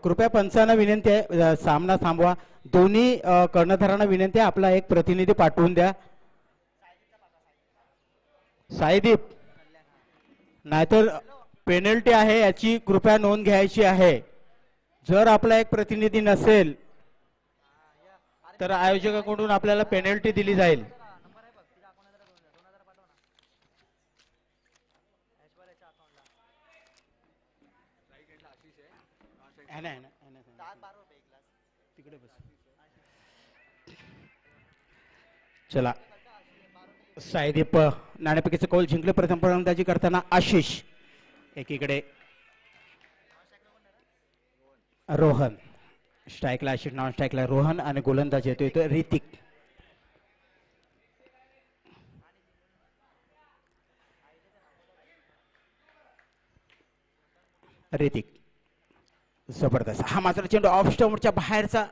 कृपया पंचांना विनंती आहे सामना थांबवा. दोन्ही कर्णधारांना विनंती आहे आपला एक प्रतिनिधी पाठवून द्या. साईदीप नाहीतर पेनल्टी आहे याची कृपया नोंद घ्यायची आहे. जर आपला एक प्रतिनिधी नसेल तर आयोजकाकडून आपल्याला पेनल्टी दिली जाईल. तिकडे बस. चला साईदीप नाणेफेकीचे कौल जिंकले. प्रथम फलंदाजी करताना आशिष एकीकडे, रोहन स्ट्राईकला, आशिष नॉन स्ट्राईकला रोहन आणि गोलंदाज येतोय तो ऋतिक. ऋतिक जबरदस्त. हा मात्र चेंडू ऑफ स्टंपच्या बाहेरचा.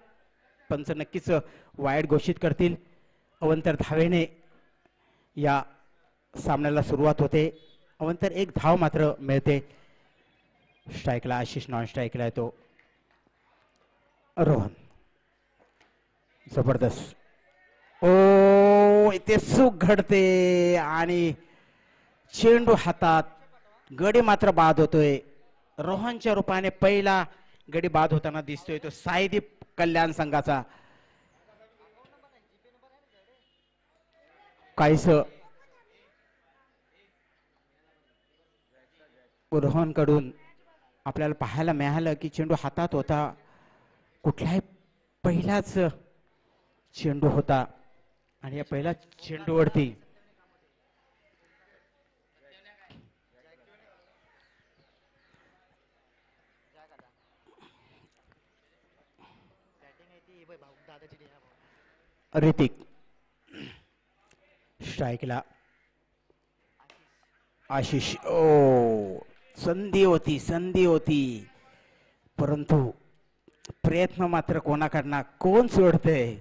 पंच नक्कीच वाईड घोषित करतील. अवंतर धावेने या सामन्याला सुरुवात होते. अवंतर एक धाव मात्र मिळते. स्ट्राईकला आशिष, नॉन स्ट्राईकला येतो रोहन. जबरदस्त. ओ इथे चूक घडते आणि चेंडू हातात. गडी मात्र बाद होतोय. रोहनच्या रूपाने पहिला गडी बाद होताना दिसतोय तो साईदीप कल्याण संघाचा. काहीस रोहन कडून आपल्याला पाहायला मिळालं की चेंडू हातात होता. कुठलाही पहिलाच चेंडू होता आणि या पहिल्या चेंडूवरती ऋतिक स्ट्राईकला आशिष. ओ संधी होती परंतु प्रयत्न मात्र कोणाकडनं कोण सोडतंय.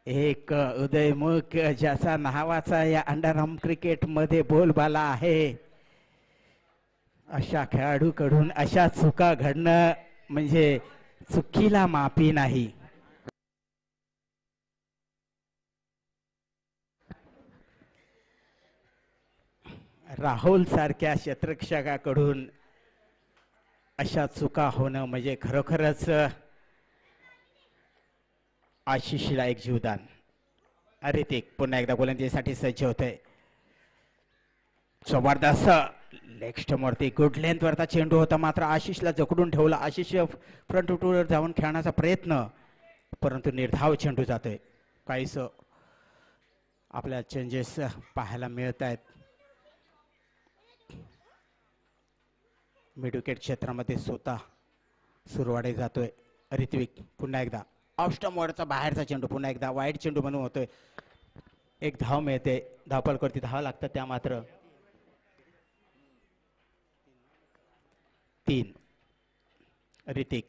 एक उदयमुख ज्याचा नावाचा या अंडरआर्म क्रिकेट मध्ये बोलबाला आहे, अशा खेळाडूकडून अशा चुका घडणं म्हणजे चुकीला माफी नाही. राहुल सारख्या क्षेत्ररक्षकाकडून अशा चुका होणं म्हणजे खरोखरच आशिषला एक जीवदान. ऋतिक पुन्हा एकदा गोलंदाजीसाठी सज्ज होतोय. जबरदस्त लेग स्टंपवरती गुड लेंथ वरचा चेंडू होता मात्र आशिषला जकडून ठेवला. आशिष फ्रंट फुटवर जाऊन खेळण्याचा प्रयत्न परंतु निर्धाव चेंडू जातोय. काहीच आपल्याला चेंजेस पाहायला मिळत आहेत. मिड विकेट क्षेत्रामध्ये स्वतः सुरवाडे जातोय ऋत्विक. पुन्हा एकदा ऑफ स्टंप वरचा बाहेरचा चेंडू पुन्हा एकदा वाईड चेंडू म्हणून होतोय. एक धाव मिळते. धावपलकरती धाव लागतात त्या मात्र 3. ऋतिक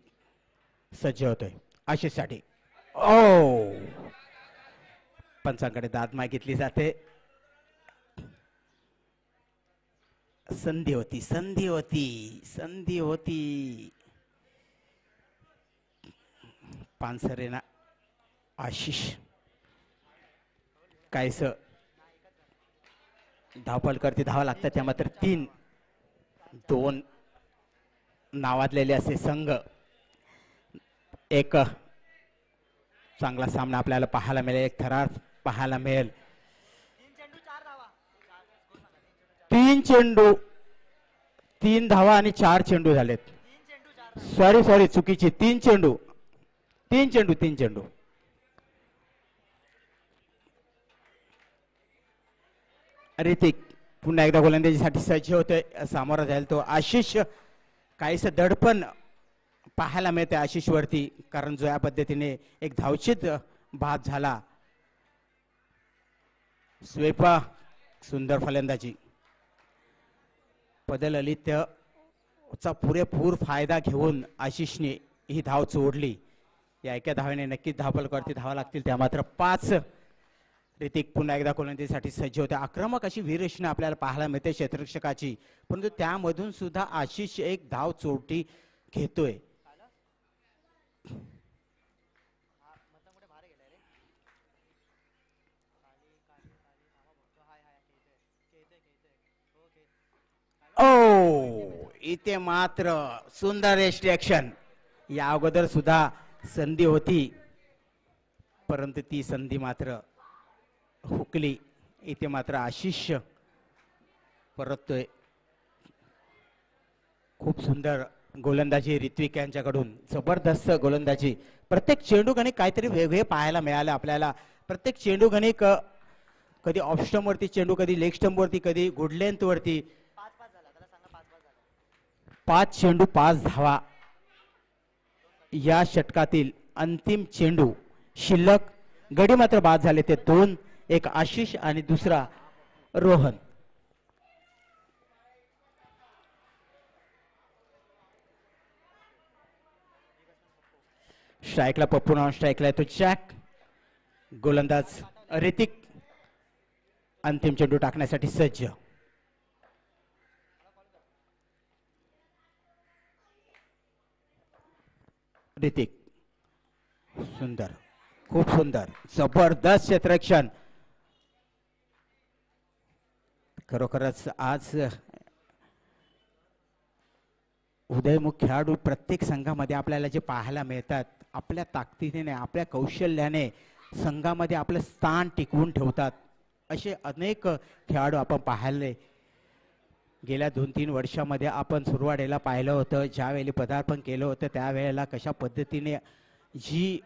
सज्ज होतोय आशिषसाठी. ओ पंचांकडे दाद मागितली जाते. संधी होती. पानसरेना आशिष काहीस धावपल करते धावा लागतात त्या मात्र 3. 2 नावाजलेले असे संघ. एक चांगला सामना आपल्याला पाहायला मिळेल. एक थरार पाहायला मिळेल. 3 चेंडू 3 धावा आणि 4 चेंडू झालेत. सॉरी चुकीची. 3 चेंडू. ऋतिक पुन्हा एकदा गोलंदाजीसाठी सज्ज होतोय. सामोरा जाईल तो आशिष. काहीस दडपण पाहायला मिळते आशिष वरती कारण जो या पद्धतीने एक धावचित बाद झाला. स्वेपा सुंदर फलंदाजी. पदल ललितचा पुरेपूर फायदा घेऊन आशिषने ही धाव चोडली. या एका धावेने नक्कीच धावपलकरती धावा लागतील त्या मात्र 5. ऋतिक पुन्हा एकदा गोलंदाजीसाठी सज्ज होते. आक्रमक अशी वीररचना आपल्याला पाहायला मिळते क्षेत्ररक्षकाची परंतु त्यामधून सुद्धा आशिष एक धाव चोरटी घेतोय. ओ इथे मात्र सुंदर एक्शन. या अगोदर सुद्धा संधी होती, परंतु ती संधी मात्र हुकली. इथे मात्र आशिष परततोय. खूप सुंदर गोलंदाजी ऋत्विक यांच्याकडून, जबरदस्त गोलंदाजी. प्रत्येक चेंडू गणिक काहीतरी वेगळे पाहायला मिळालं आपल्याला. प्रत्येक चेंडू गणिक कधी ऑफ स्टंप वरती चेंडू, कधी लेग स्टंप वरती, कधी गुड लेंथ वरती. 5 चेंडू 5 धावा. या षटकातील अंतिम चेंडू शिल्लक. गडी मात्र बाद झाले ते 2. एक आशिष आणि दुसरा रोहन. स्ट्राईकला पप्पू, नॉन स्ट्राईकला येतो जॅक. गोलंदाज ऋतिक अंतिम चेंडू टाकण्यासाठी सज्ज. ऋतिक सुंदर, खूप सुंदर, जबरदस्त क्षेत्ररक्षण. खरोखरच आज उदयमुख खेळाडू प्रत्येक संघामध्ये आपल्याला जे पाहायला मिळतात, आपल्या ताकदीने, आपल्या कौशल्याने संघामध्ये आपलं स्थान टिकवून ठेवतात. असे अनेक खेळाडू आपण पाहिले. गेल्या 2-3 वर्षामध्ये आपण सुरुवातीला पाहिलं होतं, ज्यावेळी पदार्पण केलं होतं त्यावेळेला कशा पद्धतीने जी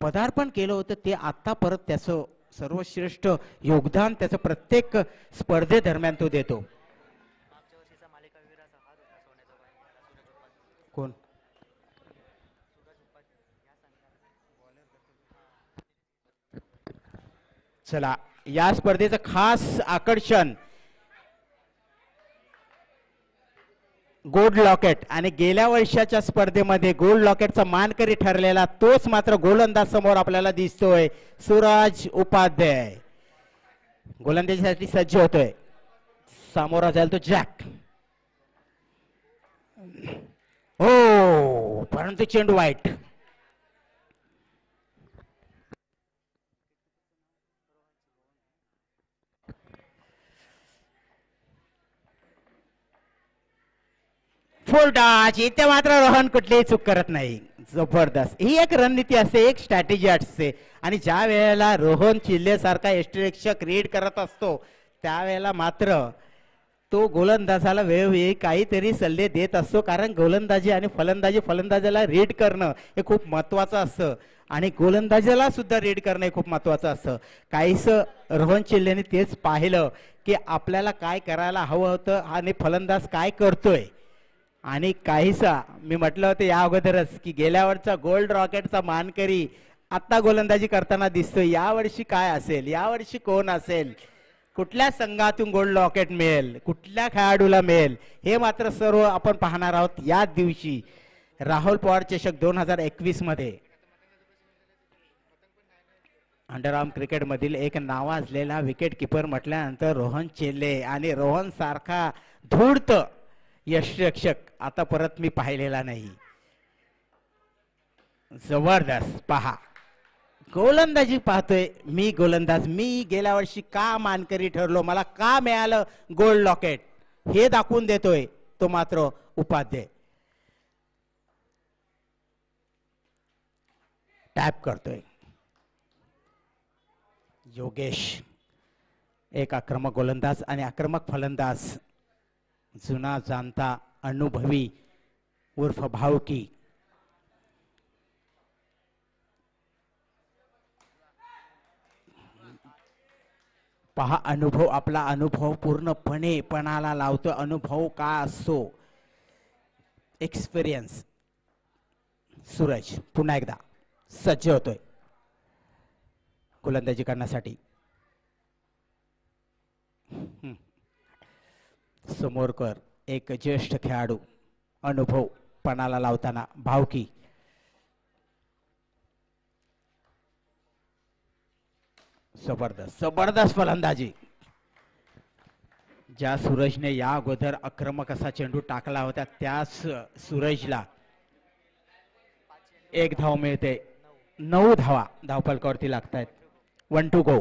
पदार्पण केलं होतं ते आता परत त्याचं सर्वश्रेष्ठ योगदान त्याचं प्रत्येक स्पर्धेदरम्यान तो देतो. कोण? चला, या स्पर्धेचं खास आकर्षण गोल्ड लॉकेट. आणि गेल्या वर्षाच्या स्पर्धेमध्ये गोल्ड लॉकेटचा मानकरी ठरलेला तोच मात्र गोलंदाज समोर आपल्याला दिसतोय. सूरज उपाध्याय गोलंदाजीसाठी सज्ज होतोय. सामोरा जाईल तो जॅक. हो, परंतु चेंडू वाईट. फुल टच. इथे मात्र रोहन कुठलीही चूक करत नाही. जबरदस्त. ही एक रणनीती असते, एक स्ट्रॅटेजी असते. आणि ज्या वेळेला रोहन चिल्लेसारखा यष्टिरक्षक रीड करत असतो त्यावेळेला मात्र तो गोलंदाजाला वेळोवेळी काहीतरी सल्ले देत असतो. कारण गोलंदाजी आणि फलंदाजीला रीड करणं हे खूप महत्वाचं असतं आणि गोलंदाजाला सुद्धा रीड करणं हे खूप महत्वाचं असतं. काहीसं रोहन चिल्लेने तेच पाहिलं की आपल्याला काय करायला हवं होतं आणि फलंदाज काय करतोय. आणि काहीसा मी म्हटलं होतं या अगोदरच की गेल्या वर्षीचा गोल्ड रॉकेटचा मानकरी आता गोलंदाजी करताना दिसतोय. यावर्षी काय असेल, यावर्षी कोण असेल, कुठल्या संघातून गोल्ड रॉकेट मिळेल, कुठल्या खेळाडूला मिळेल, हे मात्र सर्व आपण पाहणार आहोत याच दिवशी. राहुल पवार चषक 2021 मध्ये अंडरआर्म क्रिकेट मधील एक नावाजलेला विकेट किपर म्हटल्यानंतर रोहन चेल्ले. आणि रोहन सारखा धूर्त यष्टिरक्षक आता परत मी पाहिलेला नाही. जबरदस्त. पहा गोलंदाजी पाहतोय. मी गोलंदाज, मी गेल्या वर्षी का मानकरी ठरलो, मला का मिळालं गोल्ड लॉकेट हे दाखवून देतोय तो मात्र उपाध्याय. टॅप करतोय. योगेश एक आक्रमक गोलंदाज आणि आक्रमक फलंदाज, जुना जाणता अनुभवी उर्फ भावकी. पहा अनुभव, आपला अनुभव पूर्णपणे पणाला लावतो. अनुभव का असतो, एक्सपिरियन्स. सूरज पुन्हा एकदा सज्ज होतोय गोलंदाजी करण्यासाठी. समोरकर एक ज्येष्ठ खेळाडू, अनुभव पणाला लावताना भावकी. जबरदस्त फलंदाजी. ज्या सूरजने या अगोदर आक्रमक असा चेंडू टाकला होता त्याच सूरजला एक धाव मिळते. 9 धावा धावफलकावरती लागतायत. 1 टू गो.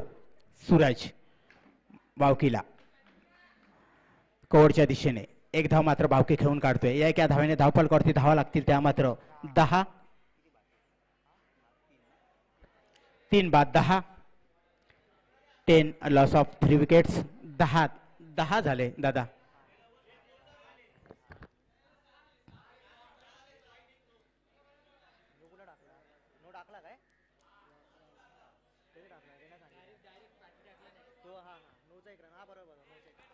सूरज भावकीला कोवरच्या दिशेने एक धाव मात्र भावकी खेळून काढतोय. या एका धावेने धावफलकावरती धावा लागतील त्या मात्र 10. 3 बाद 10. 10 लॉस ऑफ 3 विकेट्स. 10 झाले दादा.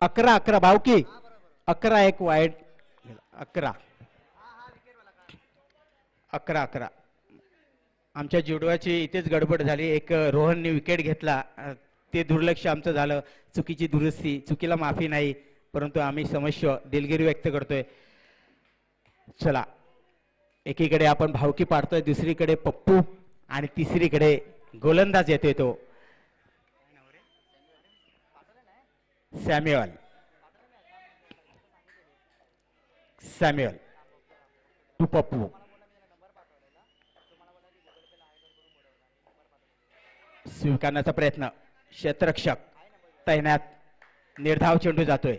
अकरा 11 भावकी. 11 एक वाईड. 11 आमच्या जुडवाची इथेच गडबड झाली. एक रोहनने विकेट घेतला. ते दुर्लक्ष आमचं झालं. चुकीची दुरुस्ती. चुकीला माफी नाही, परंतु आम्ही समस्या दिलगिरी व्यक्त करतोय. चला, एकीकडे आपण भावकी पाडतोय, दुसरीकडे पप्पू आणि तिसरीकडे गोलंदाज येतोय तो सॅम्युअल. टू पप्पू. स्वीकारण्याचा प्रयत्न. क्षेत्ररक्षक तैनात. निर्धाव चेंडू जातोय.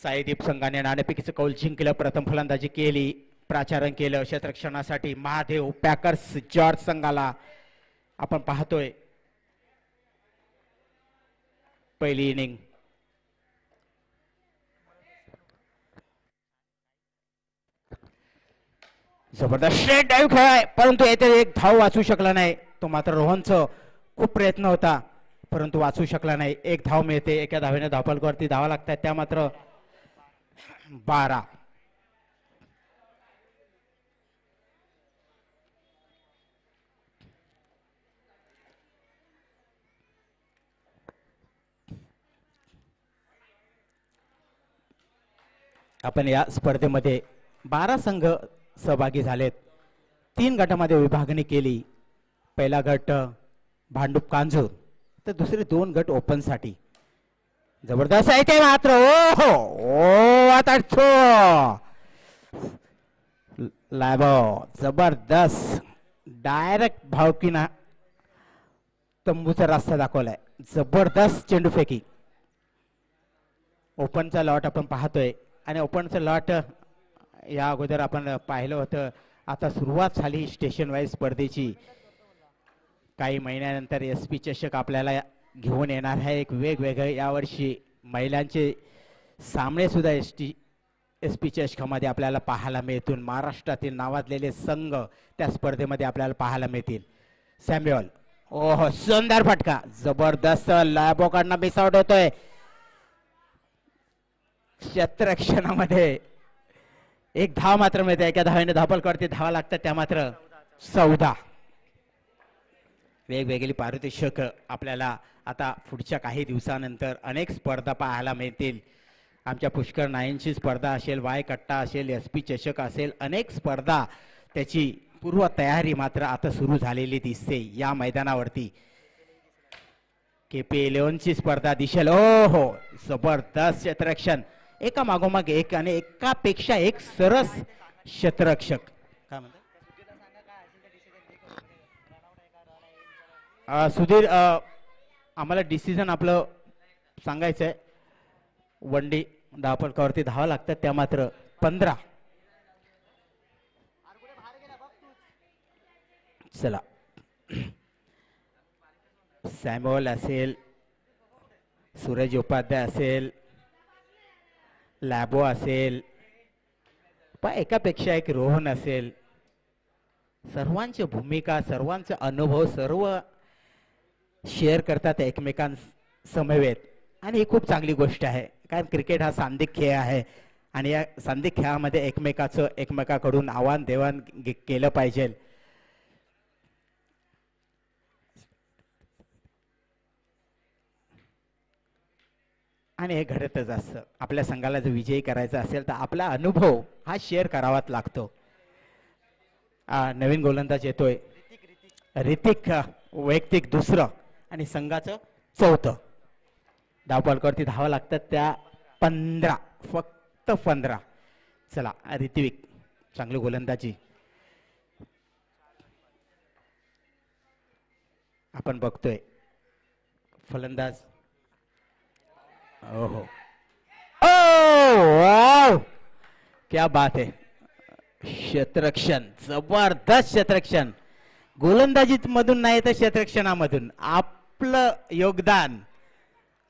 साईदीप संघाने नाणेफेकीचं कौल जिंकलं. प्रथम फलंदाजी केली. प्राचारण केलं क्षेत्ररक्षणासाठी. महादेव पॅकर्स जॉर्ज संघाला आपण पाहतोय. पहिली इनिंग जबरदस्त स्ट्रेट ड्राईव्ह खेळाय, परंतु येथे एक धाव वाचू शकला नाही. तो मात्र रोहनचं खूप प्रयत्न होता, परंतु वाचू शकला नाही. एक धाव मिळते. एका धावेने धावफलकावरती धावा लागतात त्या मात्र 12. आपण या स्पर्धेमध्ये 12 संघ सहभागी झालेत. 3 गटामध्ये विभागणी केली. पहिला गट भांडूप कांजूर, तर दुसरे 2 गट ओपन साठी. जबरदस्त आहे ते मात्र. आता लायबो जबरदस्त डायरेक्ट भावकीना तंबूचा रस्ता दाखवलाय. जबरदस्त चेंडू फेकी. ओपनचा लॉट आपण पाहतोय आणि ओपनचं लॉट या अगोदर आपण पाहिलं होतं. आता सुरुवात झाली स्टेशन वाईज स्पर्धेची. काही महिन्यानंतर SP चषक आपल्याला घेऊन येणार आहे. एक वेगवेगळे यावर्षी महिलांचे सामने सुद्धा SP चषकामध्ये आपल्याला पाहायला मिळतील. महाराष्ट्रातील नावाजलेले संघ त्या स्पर्धेमध्ये आपल्याला पाहायला मिळतील. सॅम्युअल. ओह, सुंदर फटका. जबरदस्त लॅबोकडनं मिसआउट होतोय. क्षेत्ररक्षणामध्ये एक धाव मात्र मिळते. एका धावेने धावफलकावरती धावा लागतात त्या मात्र 14. वेगवेगळी पारितोषिक आपल्याला आता पुढच्या काही दिवसानंतर अनेक स्पर्धा पाहायला मिळतील. आमच्या पुष्कर नाईंची स्पर्धा असेल, वाय कट्टा असेल, SP चषक असेल, अनेक स्पर्धा त्याची पूर्व तयारी मात्र आता सुरू झालेली दिसते या मैदानावरती. KP11 ची स्पर्धा दिसेल. हो, जबरदस्त क्षेत्ररक्षण. एका मागोमाग एक आणि एकापेक्षा एक सरस क्षेत्ररक्षक. काय म्हणतात सुधीर? आम्हाला डिसिजन आपलं सांगायचंय. 1 डे धावफलकावरती धावा लागतात त्या मात्र 15. चला, सॅम्युअल असेल, सूरज उपाध्याय असेल, लॅबो असेल, पण एकापेक्षा एक रोहन असेल. सर्वांची भूमिका, सर्वांचे अनुभव सर्व शेअर करतात एकमेकांसमवेत आणि ही खूप चांगली गोष्ट आहे. कारण क्रिकेट हा सांघिक खेळ आहे आणि या सांघिक खेळामध्ये एकमेकाकडून आवाहन देवाण केलं पाहिजे. आणि हे घडतच असतं. आपल्या संघाला जर विजयी करायचा असेल तर आपला अनुभव हा शेअर करावाच लागतो. नवीन गोलंदाज येतोय ऋतिक. वैयक्तिक 2रं आणि संघाचं 4थं. धावफलकावरती धावा लागतात त्या 15, फक्त 15. चला, ऋत्विक चांगली गोलंदाजी. आपण बघतोय फलंदाज. ओहो, वाव, क्या बात है. क्षेत्ररक्षण, जबरदस्त क्षेत्ररक्षण. गोलंदाजीत मधून नाही तर क्षेत्ररक्षणामधून आपलं योगदान,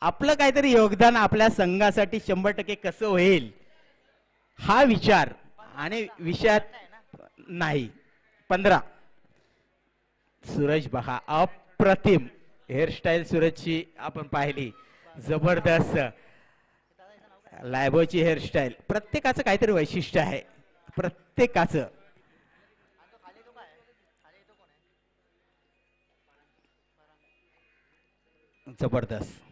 आपलं काहीतरी योगदान आपल्या संघासाठी 100% कसं होईल हा विचार आणि विषयात नाही. 15. सूरज बहा, अप्रतिम हेअरस्टाईल सूरजची आपण पाहिली, जबरदस्त. लायबोची हेअरस्टाईल, प्रत्येकाचं काहीतरी वैशिष्ट्य आहे, प्रत्येकाचं. जबरदस्त.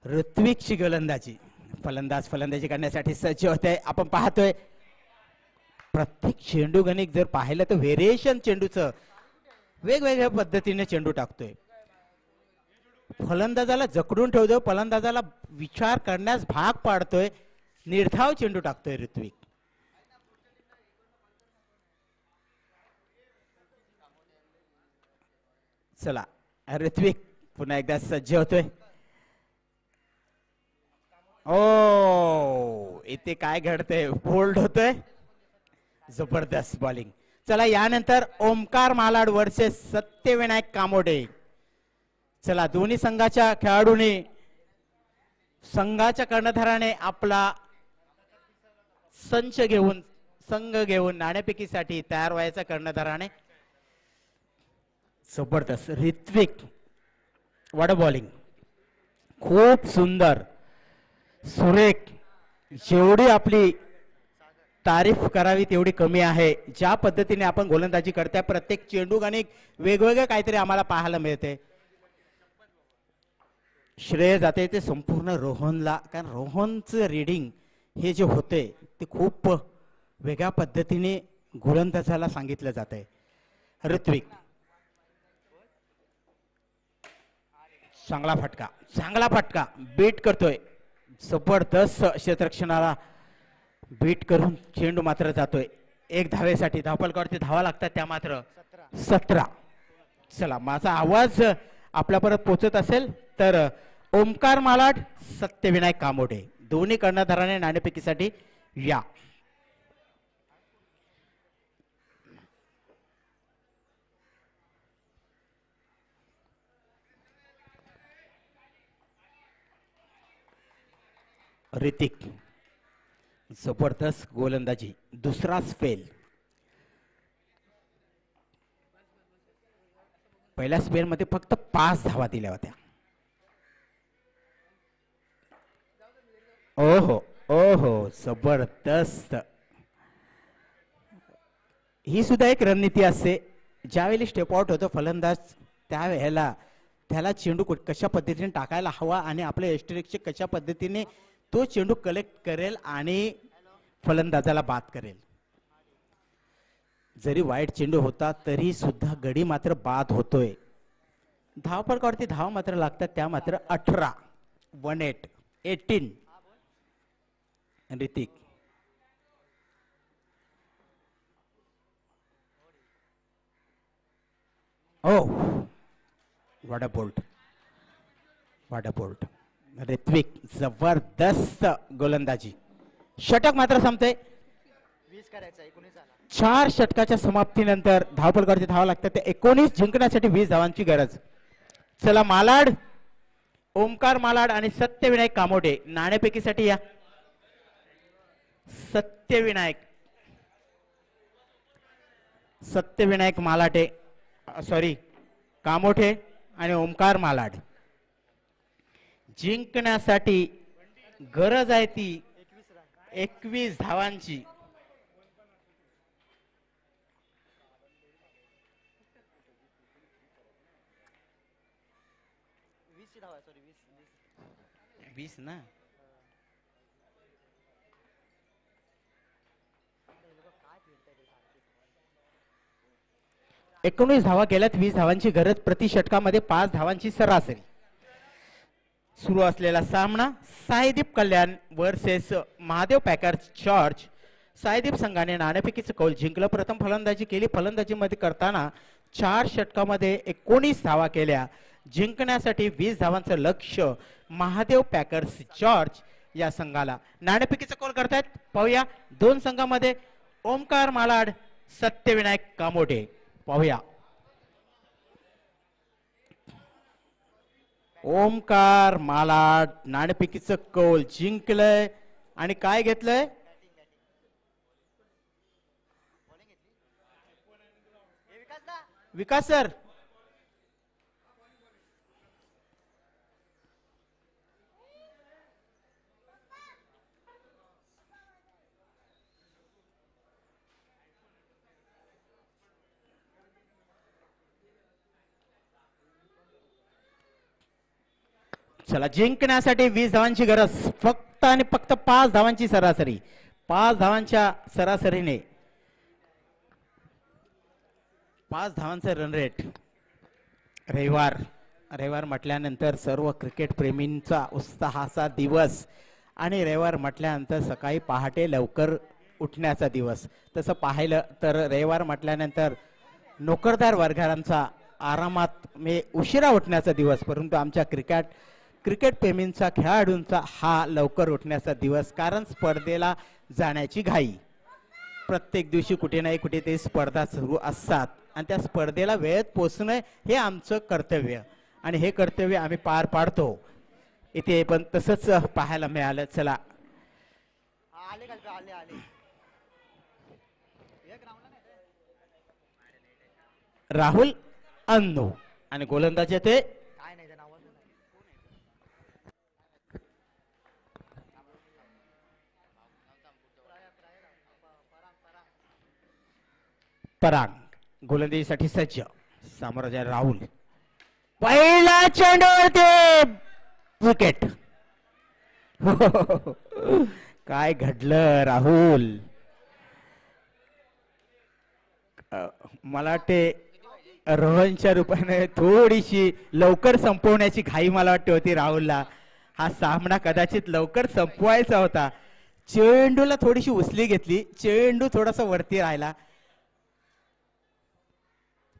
ऋत्विकची गोलंदाजी, फलंदाजी करण्यासाठी सज्ज होते. आपण पाहतोय प्रत्येक चेंडू गणिक जर पाहिलं तर व्हेरिएशन चेंडूचं वेगवेगळ्या पद्धतीने चेंडू टाकतोय. फलंदाजाला जकडून ठेवतोय, फलंदाजाला विचार करण्यास भाग पाडतोय, निर्धाव चेंडू टाकतोय ऋत्विक. चला ऋत्विक पुन्हा एकदा सज्ज होतोय. ओ, इथे काय घडतंय, बोल्ड होतोय, जबरदस्त बॉलिंग. चला यानंतर ओमकार मालाड वर्सेस सत्यविनायक कामोडे. चला दोन्ही संघाच्या खेळाडूंनी संघाच्या कर्णधाराने आपला संच घेऊन संघ घेऊन नाणेफेकीसाठी तयार व्हायचा. कर्णधाराने जबरदस्त. ऋत्विक, वॉट बॉलिंग, खूप सुंदर, सुरेख. जेवढी आपली तारीफ करावी तेवढी कमी आहे. ज्या पद्धतीने आपण गोलंदाजी करताय, प्रत्येक चेंडू गणिक वेगवेगळं काहीतरी आम्हाला पाहायला मिळते. श्रेय जाते ते संपूर्ण रोहनला, कारण रोहनचं रीडिंग हे जे होते ते खूप वेगळ्या पद्धतीने गोलंदाजाला सांगितलं जात आहे. ऋत्विक, चांगला फटका, चांगला फटका, बीट करतोय, जबरदस्त क्षेत्ररक्षणाला बीट करून चेंडू मात्र जातोय. एक धावेसाठी धावपलकावरती धावा लागतात, त्या मात्र 17. चला माझा आवाज आपल्यापर्यंत पोहोचत असेल तर ओमकार मालाड, सत्यविनायक कामोडे दोन्ही कर्णधाराने नाणेफेकीसाठी या. ऋतिक, जबरदस्त गोलंदाजी, दुसरा स्पेल. पहिल्या स्पेल मध्ये फक्त 5 धावा दिल्या होत्या. ओहो ओहो, जबरदस्त. ही सुद्धा एक रणनीती असते. ज्यावेळी स्टेप आउट होतो फलंदाज त्यावेळेला त्याला चेंडू कशा पद्धतीने टाकायला हवा आणि आपले यष्टिरक्षक कशा पद्धतीने तो चेंडू कलेक्ट करेल आणि फलंदाजाला बाद करेल. जरी वाईट चेंडू होता तरी सुद्धा गडी मात्र बाद होतोय. धावपलकावरती धाव मात्र लागतात, त्या मात्र 18. 18. Hrithik, oh what a bolt, what a bolt. Ritwik, जबरदस्त गोलंदाजी. षटक मात्र संपते. 4 षटकाच्या समाप्तीनंतर धावपलकावरती धावा लागतात, ते 19 जिंकण्यासाठी 20 धावांची गरज. चला मालाड, ओमकार मालाड आणि सत्यविनायक कामोडे नाणेफेकीसाठी या. सत्यविनायक मालाटे, सॉरी कामोठे आणि ओमकार मालाड. जिंकण्यासाठी गरज आहे ती 21 धावांची. वीस ना, एकोणीस धावा केल्यात, 20 धावांची गरज. प्रति षटकामध्ये 5 धावांची सरासरी. सुरू असलेला सामना Saideep Kalyan versus Mahadev packers George. Saideep संघाने नाणेफेकीचं कौल जिंकलं. प्रथम फलंदाजी केली. फलंदाजीमध्ये करताना 4 षटकामध्ये 19 धावा केल्या. जिंकण्यासाठी 20 धावांचं लक्ष्य महादेव पॅकर्स जॉर्ज या संघाला. नाणेफेकीचा कॉल करतायत, पाहूया. दोन संघामध्ये ओमकार मालाड, सत्यविनायक कामोठे. पाहूया. ओमकार मालाड नाणेफेकीचं कौल जिंकलंय आणि काय घेतलंय? विकास सर. चला, जिंकण्यासाठी 20 धावांची गरज, फक्त आणि फक्त 5 धावांची सरासरी. 5 धावांच्या सरासरीने 5 धावांचा रन रेट. रविवार म्हटल्यानंतर सर्व क्रिकेट प्रेमींचा उत्साहाचा दिवस आणि रविवार म्हटल्यानंतर सकाळी पहाटे लवकर उठण्याचा दिवस. तसं पाहिलं तर रविवार म्हटल्यानंतर नोकरदार वर्गांचा आरामात उशिरा उठण्याचा दिवस, परंतु आमच्या क्रिकेट प्रेमींचा, खेळाडूंचा हा लवकर उठण्याचा दिवस. कारण स्पर्धेला जाण्याची घाई. प्रत्येक दिवशी कुठे नाही कुठे ते स्पर्धा सुरू असतात आणि त्या स्पर्धेला वेळेत पोचणं हे आमचं कर्तव्य आणि हे कर्तव्य आम्ही पार पाडतो. इथे पण तसंच पाहायला मिळालं. चला, राहुल अन्नू आणि गोलंदाज येते परांग. गोलंदाजीसाठी सज्ज. सामोरं राहुल. पहिला चेंडूवरती विकेट. काय घडलं राहुल? मला वाटते रोहनच्या रूपाने थोडीशी लवकर संपवण्याची घाई मला वाटते होती राहुलला. हा सामना कदाचित लवकर संपवायचा होता. चेंडूला थोडीशी उसली घेतली, चेंडू थोडासा वरती राहिला.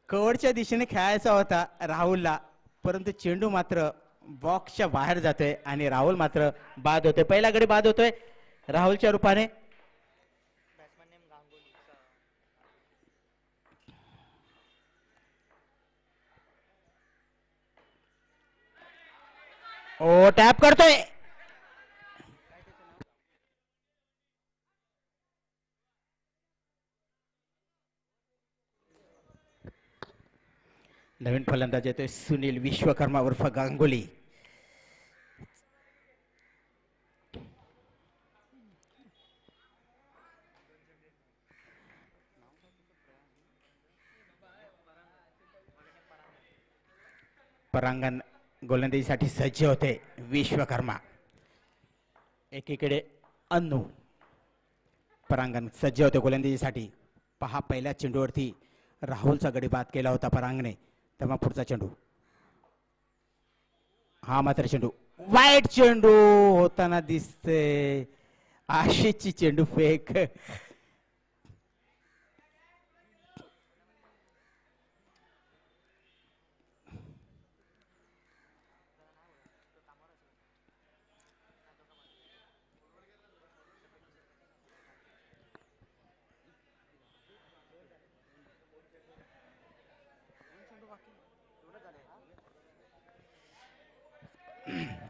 कवडच्या दिशेने खेळायचा होता राहुलला, परंतु चेंडू मात्र बॉक्सच्या बाहेर जातोय आणि राहुल मात्र बाद होतोय. पहिला गडी बाद होतोय राहुलच्या रूपाने. ओ, टॅप करतोय. नवीन फलंदाज येतोय सुनील विश्वकर्मा उर्फ गांगुली. परांगण गोलंदाजीसाठी सज्ज होते विश्वकर्मा. एकीकडे अन्नू. परांगण सज्ज होते गोलंदाजीसाठी. पहा, पहिल्या चेंडूवरती राहुलचा गडी बाद केला होता परांगणे. तेव्हा पुढचा चेंडू, हा मात्र चेंडू वाईट चेंडू होताना दिसते. आशिषची चेंडू फेक.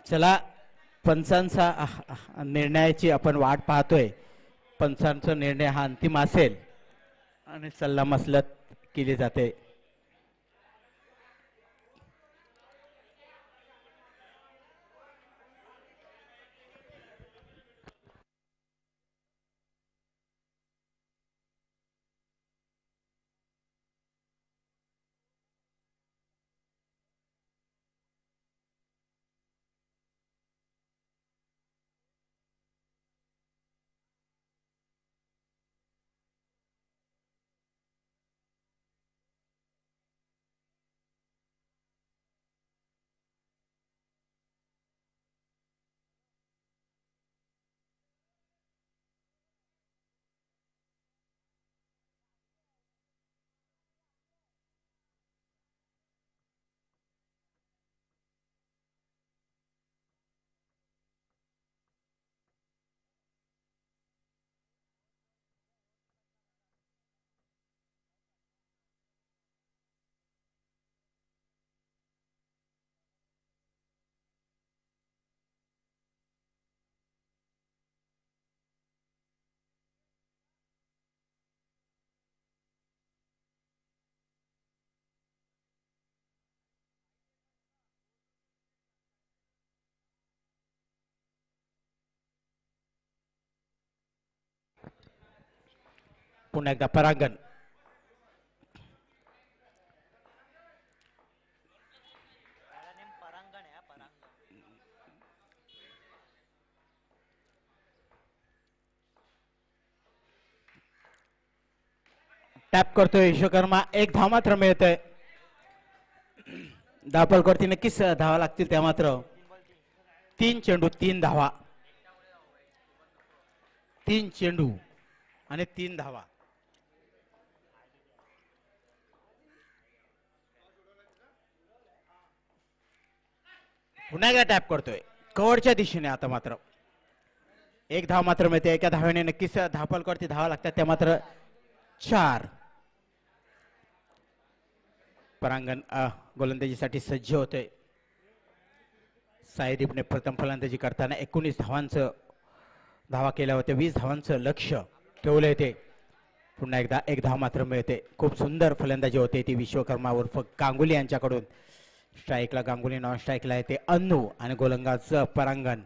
चला, पंचांचा निर्णयाची आपण वाट पाहतोय. पंचांचा निर्णय हा अंतिम असेल आणि सल्लामसलत केली जाते. पुन्हा एकदा परांगण. टॅप करतोय विश्वकर्मा. एक धाव मात्र मिळतोय. धावपलकवरती नक्कीच धावा लागतील त्या मात्र. 3 चेंडू 3 धावा. 3 चेंडू आणि 3 धावा. पुन्हा एकदा टॅप करतोय कव्हरच्या दिशेने. आता मात्र एक धाव मात्र मिळते. एका धावेने नक्कीच धावपलकवरती धावा लागतात त्या मात्र 4. परांगण गोलंदाजीसाठी सज्ज होते. साईदीपने प्रथम फलंदाजी करताना 19 धावांचं धावा केल्या होत्या. 20 धावांचं लक्ष ठेवले होते. पुन्हा एकदा एक धाव मात्र मिळते. खूप सुंदर फलंदाजी होते ती विश्वकर्मा उर्फ गांगुली यांच्याकडून. स्ट्राईकला गांगुली, नॉन स्ट्राईकला येते अन्नू आणि गोलंदाज परांगण.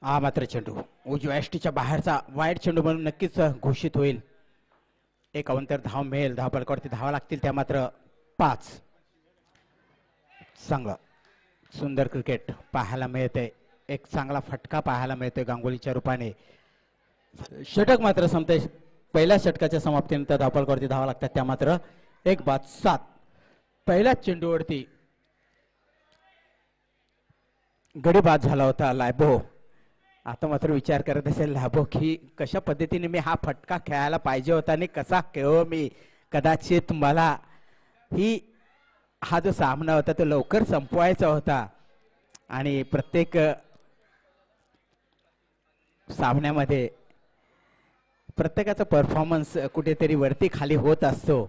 हा मात्र चेंडू उजव्या यष्टीच्या बाहेरचा वाईट चेंडू म्हणून नक्कीच घोषित होईल. एक अवंतर धाव मिळेल. धावपलकावरती धावा लागतील त्या मात्र 5. चांगलं सुंदर क्रिकेट पाहायला मिळते. एक चांगला फटका पाहायला मिळतोय गांगुलीच्या रूपाने. षटक मात्र संपते. पहिल्या षटकाच्या समाप्तीनंतर धावपलकावरती धावा लागतात त्या मात्र 1-7. पहिल्याच चेंडूवरती गडी बाद झाला होता लायबो. आता मात्र विचार करत असेल लाभो की कशा पद्धतीने मी हा फटका खेळायला पाहिजे होता आणि कसा खेळो मी. कदाचित मला हा जो सामना होता तो लवकर संपवायचा होता आणि प्रत्येक सामन्यामध्ये प्रत्येकाचा परफॉर्मन्स कुठेतरी वरती खाली होत असतो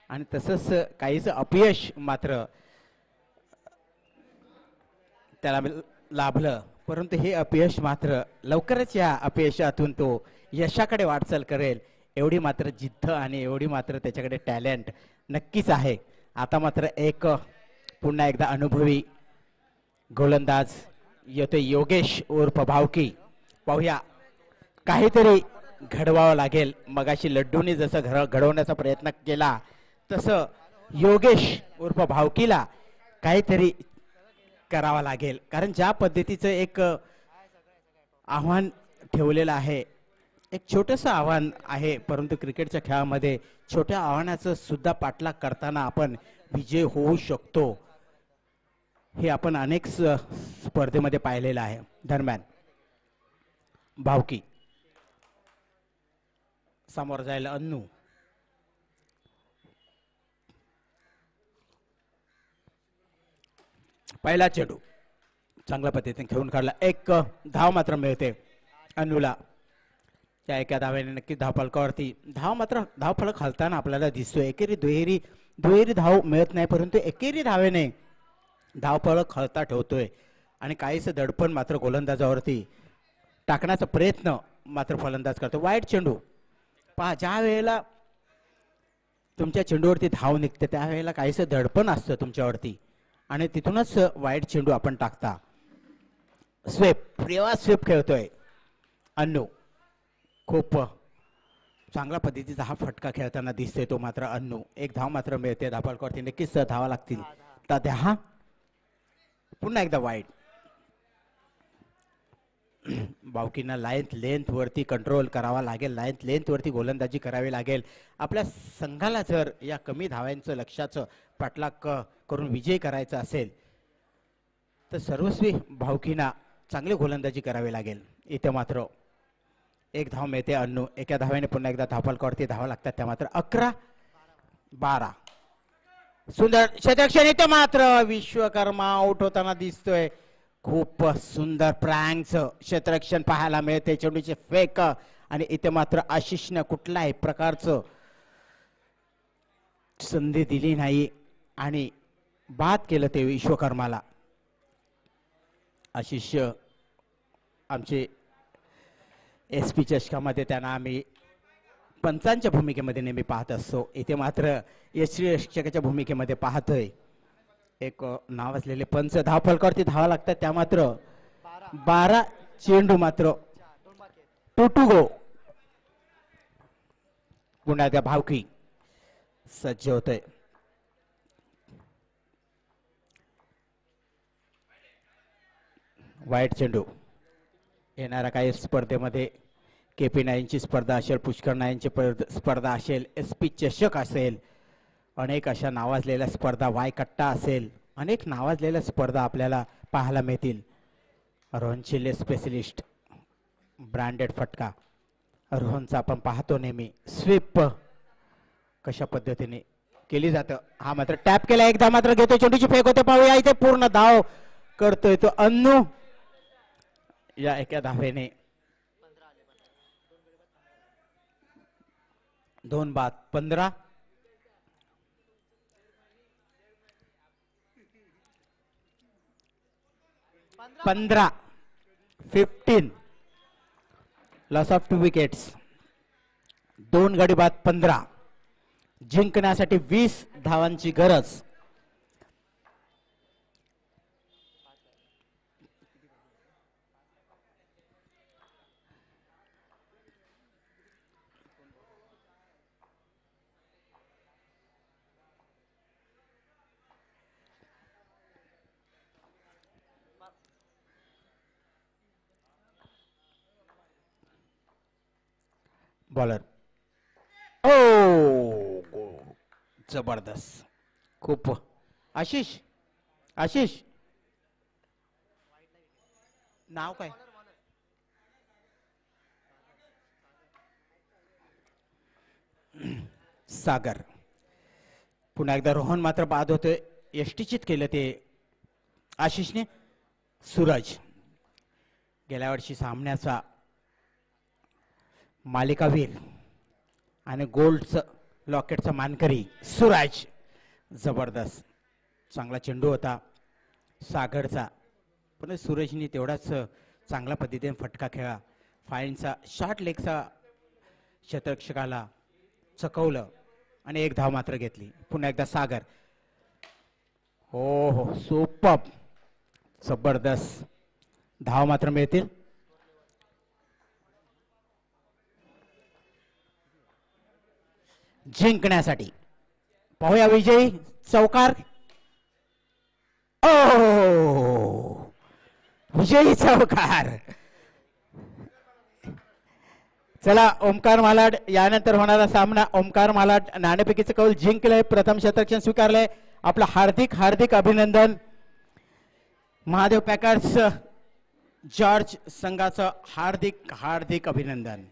आणि तसंच काहीच अपयश मात्र त्याला लाभलं. परंतु हे अपयश मात्र लवकरच या अपयशातून तो यशाकडे वाटचाल करेल एवढी मात्र जिद्द आणि एवढी मात्र त्याच्याकडे टॅलेंट नक्कीच आहे. आता मात्र एक पुन्हा एकदा अनुभवी गोलंदाज येतो योगेश उर्फ भावकी. पाहूया काहीतरी घडवावं लागेल. मगाशी लड्डूने जसं घडवण्याचा प्रयत्न केला तसं योगेश उर्फ भावकीला काहीतरी करावा लागेल. कारण ज्या पद्धतीचं एक आव्हान ठेवलेलं आहे, एक छोटंसं आव्हान आहे, परंतु क्रिकेटच्या खेळामध्ये छोट्या आव्हानाचं सुद्धा पाठलाग करताना आपण विजय होऊ शकतो हे आपण अनेक स्पर्धेमध्ये पाहिलेलं आहे. दरम्यान भावकी समोर जायला अन्नू. पहिला चेंडू चांगल्या पद्धतीने खेळून काढला. एक धाव मात्र मिळते अन्नूला. त्या एका धाव्याने नक्की धावफलकावरती धावफलक हलताना आपल्याला दिसतोय. एकेरी दुहेरी धाव मिळत नाही, परंतु एकेरी धावेने धावफलक हलता ठेवतोय आणि काहीच दडपण मात्र गोलंदाजावरती टाकण्याचा प्रयत्न मात्र फलंदाज करतो. वाईट चेंडू पहा, ज्या वेळेला तुमच्या चेंडूवरती धाव निघते त्यावेळेला काहीच दडपण असतं तुमच्यावरती आणि तिथूनच वाईट चेंडू आपण टाकता. स्वेप स्वेप खेळतोय अन्नू. खूप चांगल्या पद्धतीचा हा फटका खेळताना दिसतोय तो मात्र अन्नू. एक धाव मात्र मिळते. धावफलकावरती नक्कीच धावा लागतील. तर पुन्हा एकदा वाईट. बावकींना लेंथ वरती कंट्रोल करावा लागेल. लेंथ वरती गोलंदाजी करावी लागेल. आपल्या संघाला जर या कमी धाव्यांचं लक्ष्याचं पाठलाग करून विजय करायचा असेल तर सर्वस्वी भावकींना चांगली गोलंदाजी करावी लागेल. इथे मात्र एक धाव मिळते अन्नू. एका धाव्याने पुन्हा एकदा धावफलकावरती धावा लागतात. त्या मात्र 11-12. सुंदर क्षेत्ररक्षण. इथे मात्र विश्वकर्मा आउट होताना दिसतोय. खूप सुंदर प्रँगचं क्षेत्ररक्षण पाहायला मिळते. चेंडूचे फेक आणि इथे मात्र आशिषने कुठल्याही प्रकारचं संधी दिली नाही आणि बाद केलं ते विश्वकर्माला. आशिष आमचे SP चषकामध्ये त्यांना आम्ही पंचांच्या भूमिकेमध्ये नेहमी पाहत असतो. इथे मात्र यष्टीरक्षकाच्या भूमिकेमध्ये पाहतोय. एक नाव असलेले पंच धावफलकावरती धावा लागतात. त्या मात्र 12 चेंडू मात्र टू गो. पुन्हा त्या भावकी सज्ज होतोय. वाईट चेंडू. येणाऱ्या काही स्पर्धेमध्ये KP9 ची स्पर्धा असेल, पुष्कर 9 ची स्पर्धा असेल, SP चषक असेल, अनेक अशा नावाजलेल्या स्पर्धा, वाय कट्टा असेल, अनेक नावाजलेल्या स्पर्धा आपल्याला पाहायला मिळतील. रोहन चिल्ले स्पेशलिस्ट ब्रँडेड फटका. रोहनचा आपण पाहतो नेहमी स्वीप कशा पद्धतीने केली जातं. हा मात्र टॅप केला. एकदा मात्र घेतो. चेंडूची फेक होते. पाहूया इथे पूर्ण धाव करतोय तो अन्नू. या एका धावेने 2 बाद 15. पंधरा 15. Loss of 2 wickets. 2 गडी बाद 15. जिंकण्यासाठी 20 धावांची गरज. बॉलर ओ जबरदस्त. खूप. आशिष आशिष नाव काय? सागर. पुन्हा एकदा रोहन मात्र बाद होतोय. यष्टीचित केलं ते आशिषने. सूरज गेल्या वर्षी सामन्याचा मालिकावीर आणि गोल्डचं लॉकेटचा मानकरी सूरज. जबरदस्त चांगला चेंडू होता सागरचा, पण सूरजनी तेवढाच चांगल्या पद्धतीने फटका खेळला. फाईनचा शॉर्ट लेगचा शतरक्षकाला चकवलं आणि 1 धाव मात्र घेतली. पुन्हा एकदा सागर. हो हो सुपर. जबरदस्त धाव मात्र मिळतील. जिंकण्यासाठी पाहूया विजयी चौकार. ओ विजयी चौकार. चला ओमकार मालाड यानंतर होणारा सामना. ओमकार मालाड नाणेफेकीचं कौल जिंकलंय. प्रथम शतरक्षण स्वीकारलंय. आपलं हार्दिक हार्दिक अभिनंदन. महादेव पॅकर्स जॉर्ज संघाचं हार्दिक हार्दिक अभिनंदन.